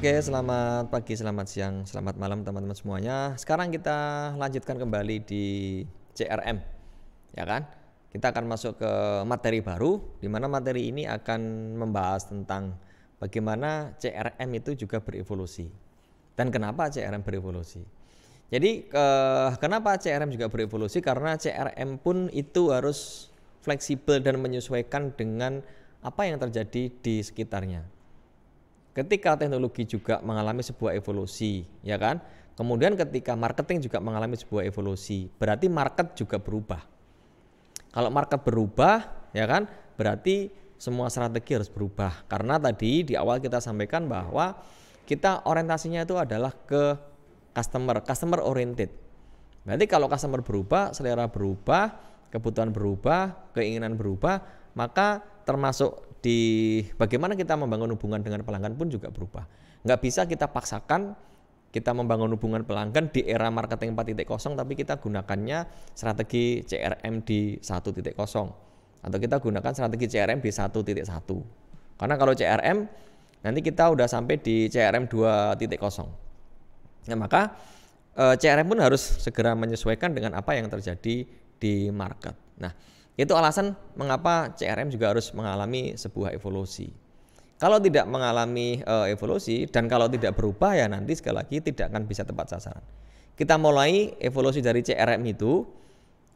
Oke, selamat pagi, selamat siang, selamat malam teman-teman semuanya. Sekarang kita lanjutkan kembali di CRM, ya kan? Kita akan masuk ke materi baru, di mana materi ini akan membahas tentang bagaimana CRM itu juga berevolusi dan kenapa CRM berevolusi. Jadi kenapa CRM juga berevolusi? Karena CRM pun itu harus fleksibel dan menyesuaikan dengan apa yang terjadi di sekitarnya. Ketika teknologi juga mengalami sebuah evolusi, ya kan? Kemudian ketika marketing juga mengalami sebuah evolusi, berarti market juga berubah. Kalau market berubah, ya kan? Berarti semua strategi harus berubah. Karena tadi di awal kita sampaikan bahwa kita orientasinya itu adalah ke customer oriented. Berarti kalau customer berubah, selera berubah, kebutuhan berubah, keinginan berubah, maka termasuk di bagaimana kita membangun hubungan dengan pelanggan pun juga berubah. Nggak bisa kita paksakan kita membangun hubungan pelanggan di era marketing 4.0 tapi kita gunakannya strategi CRM di 1.0 atau kita gunakan strategi CRM di 1.1. Karena kalau CRM nanti kita udah sampai di CRM 2.0. Nah, maka CRM pun harus segera menyesuaikan dengan apa yang terjadi di market. Nah, itu alasan mengapa CRM juga harus mengalami sebuah evolusi. Kalau tidak mengalami evolusi dan kalau tidak berubah ya nanti sekali lagi tidak akan bisa tepat sasaran. Kita mulai evolusi dari CRM itu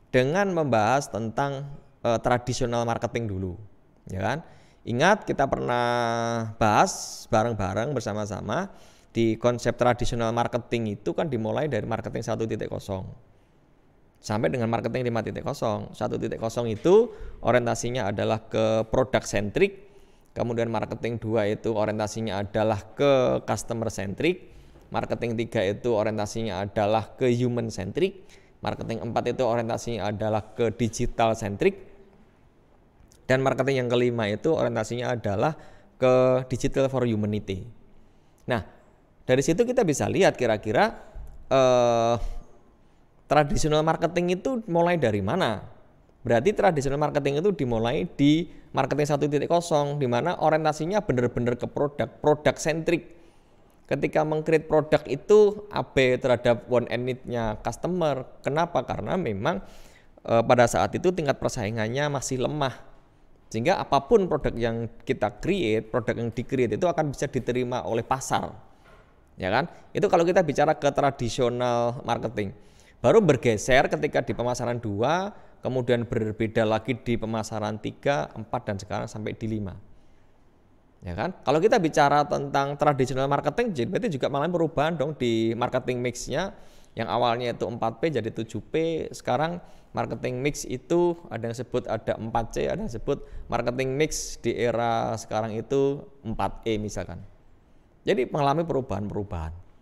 dengan membahas tentang tradisional marketing dulu, ya kan? Ingat kita pernah bahas bareng-bareng bersama-sama di konsep tradisional marketing itu kan dimulai dari marketing 1.0. Sampai dengan marketing 5.0. 1.0 itu orientasinya adalah ke product centric, kemudian marketing 2 itu orientasinya adalah ke customer centric, marketing 3 itu orientasinya adalah ke human centric, marketing 4 itu orientasinya adalah ke digital centric, dan marketing yang kelima itu orientasinya adalah ke digital for humanity. Nah, dari situ kita bisa lihat kira-kira tradisional marketing itu mulai dari mana? Berarti tradisional marketing itu dimulai di marketing 1.0 di mana orientasinya benar-benar ke produk centric. Ketika meng-create produk itu AB terhadap want and need-nya customer. Kenapa? Karena memang pada saat itu tingkat persaingannya masih lemah. Sehingga apapun produk yang kita create, produk yang di-create itu akan bisa diterima oleh pasar. Ya kan? Itu kalau kita bicara ke tradisional marketing. Baru bergeser ketika di pemasaran 2, kemudian berbeda lagi di pemasaran 3, 4, dan sekarang sampai di 5. Ya kan? Kalau kita bicara tentang tradisional marketing, berarti juga malah perubahan dong di marketing mix-nya. Yang awalnya itu 4P jadi 7P, sekarang marketing mix itu ada yang sebut ada 4C, ada yang sebut marketing mix di era sekarang itu 4E misalkan. Jadi mengalami perubahan-perubahan.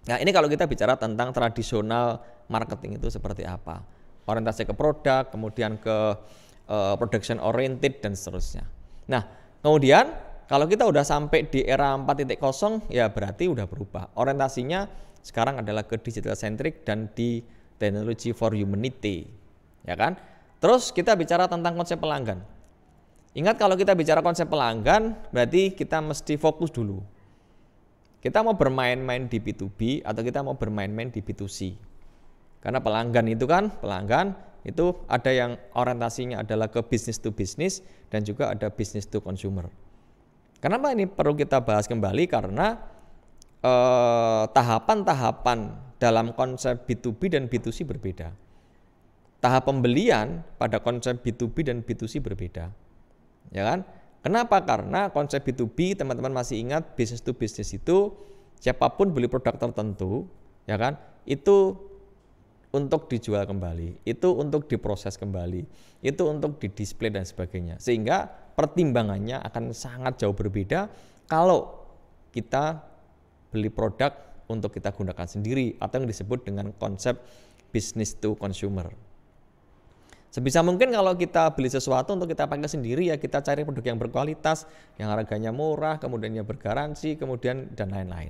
Nah, ini kalau kita bicara tentang tradisional marketing itu seperti apa. Orientasi ke produk, kemudian ke production oriented dan seterusnya. Nah, kemudian kalau kita udah sampai di era 4.0 ya berarti udah berubah. Orientasinya sekarang adalah ke digital centric dan di technology for humanity. Ya kan? Terus kita bicara tentang konsep pelanggan. Ingat kalau kita bicara konsep pelanggan berarti kita mesti fokus dulu. Kita mau bermain-main di B2B atau kita mau bermain-main di B2C. Karena pelanggan itu ada yang orientasinya adalah ke business to business dan juga ada business to consumer. Kenapa ini perlu kita bahas kembali? Karena tahapan-tahapan dalam konsep B2B dan B2C berbeda. Tahap pembelian pada konsep B2B dan B2C berbeda. Ya kan? Kenapa? Karena konsep B2B teman-teman masih ingat business to business itu siapapun beli produk tertentu, ya kan? Itu untuk dijual kembali, itu untuk diproses kembali, itu untuk didisplay dan sebagainya. Sehingga pertimbangannya akan sangat jauh berbeda kalau kita beli produk untuk kita gunakan sendiri atau yang disebut dengan konsep business to consumer. Sebisa mungkin kalau kita beli sesuatu untuk kita pakai sendiri ya kita cari produk yang berkualitas, yang harganya murah, kemudian yang bergaransi, kemudian dan lain-lain.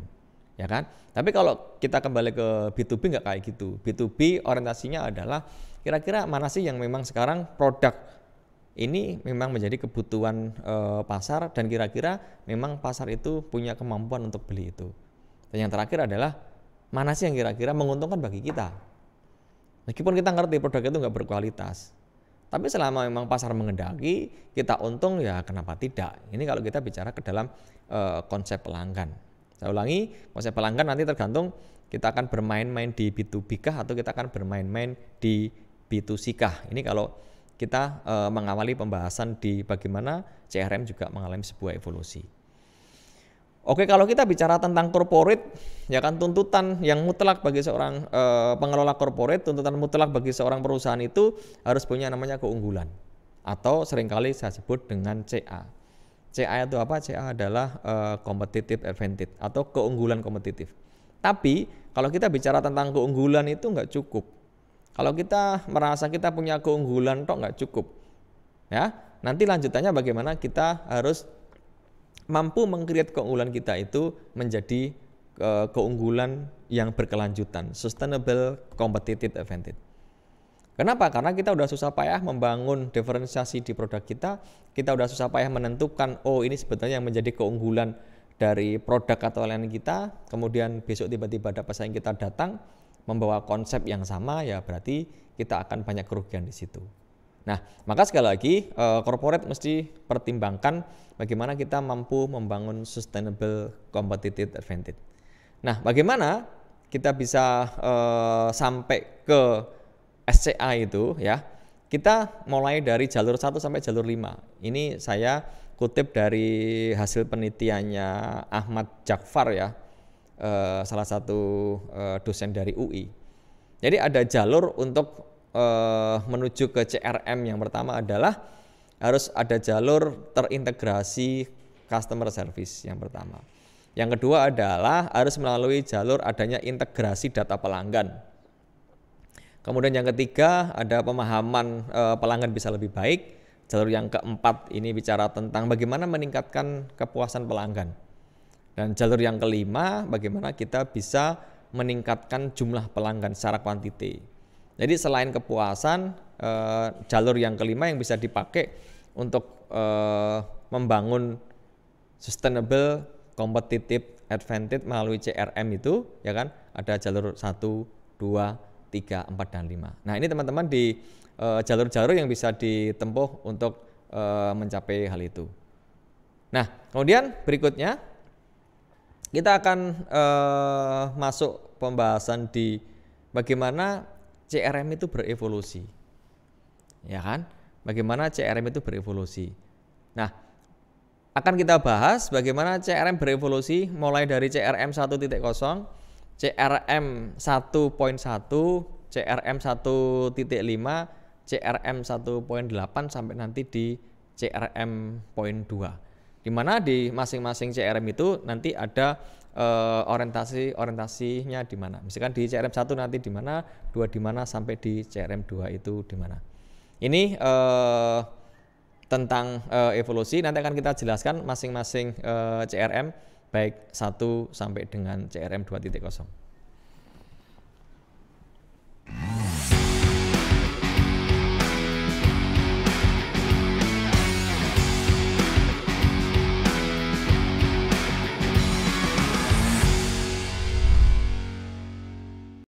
Ya kan? Tapi kalau kita kembali ke B2B nggak kayak gitu. B2B orientasinya adalah kira-kira mana sih yang memang sekarang produk ini memang menjadi kebutuhan pasar dan kira-kira memang pasar itu punya kemampuan untuk beli itu. Dan yang terakhir adalah mana sih yang kira-kira menguntungkan bagi kita. Meskipun kita ngerti produk itu nggak berkualitas, tapi selama memang pasar mengendaki, kita untung ya kenapa tidak. Ini kalau kita bicara ke dalam konsep pelanggan. Saya ulangi, konsep pelanggan nanti tergantung kita akan bermain-main di B2B kah atau kita akan bermain-main di B2C kah. Ini kalau kita mengawali pembahasan di bagaimana CRM juga mengalami sebuah evolusi. Oke, kalau kita bicara tentang corporate, ya kan tuntutan yang mutlak bagi seorang pengelola corporate, tuntutan mutlak bagi seorang perusahaan itu harus punya namanya keunggulan. Atau seringkali saya sebut dengan CA. CA itu apa? CA adalah competitive advantage atau keunggulan kompetitif. Tapi kalau kita bicara tentang keunggulan itu nggak cukup. Kalau kita merasa kita punya keunggulan toh nggak cukup. Ya, nanti lanjutannya bagaimana kita harus mampu meng-create keunggulan kita itu menjadi keunggulan yang berkelanjutan, sustainable competitive advantage. Kenapa? Karena kita udah susah payah membangun diferensiasi di produk kita udah susah payah menentukan, oh ini sebetulnya yang menjadi keunggulan dari produk atau layanan kita, kemudian besok tiba-tiba ada pesaing kita datang membawa konsep yang sama, ya berarti kita akan banyak kerugian di situ. Nah, maka sekali lagi corporate mesti pertimbangkan bagaimana kita mampu membangun sustainable competitive advantage. Nah, bagaimana kita bisa sampai ke SCA itu ya? Kita mulai dari jalur 1 sampai jalur 5. Ini saya kutip dari hasil penelitiannya Ahmad Jakfar ya, salah satu dosen dari UI. Jadi ada jalur untuk menuju ke CRM. Yang pertama adalah harus ada jalur terintegrasi customer service yang pertama. Yang kedua adalah harus melalui jalur adanya integrasi data pelanggan. Kemudian yang ketiga ada pemahaman pelanggan bisa lebih baik. Jalur yang keempat ini bicara tentang bagaimana meningkatkan kepuasan pelanggan. Dan jalur yang kelima bagaimana kita bisa meningkatkan jumlah pelanggan secara kuantiti. Jadi selain kepuasan, jalur yang kelima yang bisa dipakai untuk membangun sustainable competitive advantage melalui CRM itu, ya kan, ada jalur 1, 2, 3, 4, dan 5. Nah ini teman-teman di jalur-jalur yang bisa ditempuh untuk mencapai hal itu. Nah kemudian berikutnya kita akan masuk pembahasan di bagaimana CRM itu berevolusi, ya kan? Bagaimana CRM itu berevolusi. Nah, akan kita bahas bagaimana CRM berevolusi mulai dari CRM 1.0, CRM 1.1, CRM 1.5, CRM 1.8 sampai nanti di CRM 0.2. Di mana di masing-masing CRM itu nanti ada orientasinya di mana. Misalkan di CRM 1 nanti di mana, 2 di mana, sampai di CRM 2 itu di mana. Ini tentang evolusi nanti akan kita jelaskan masing-masing CRM baik 1 sampai dengan CRM 2.0.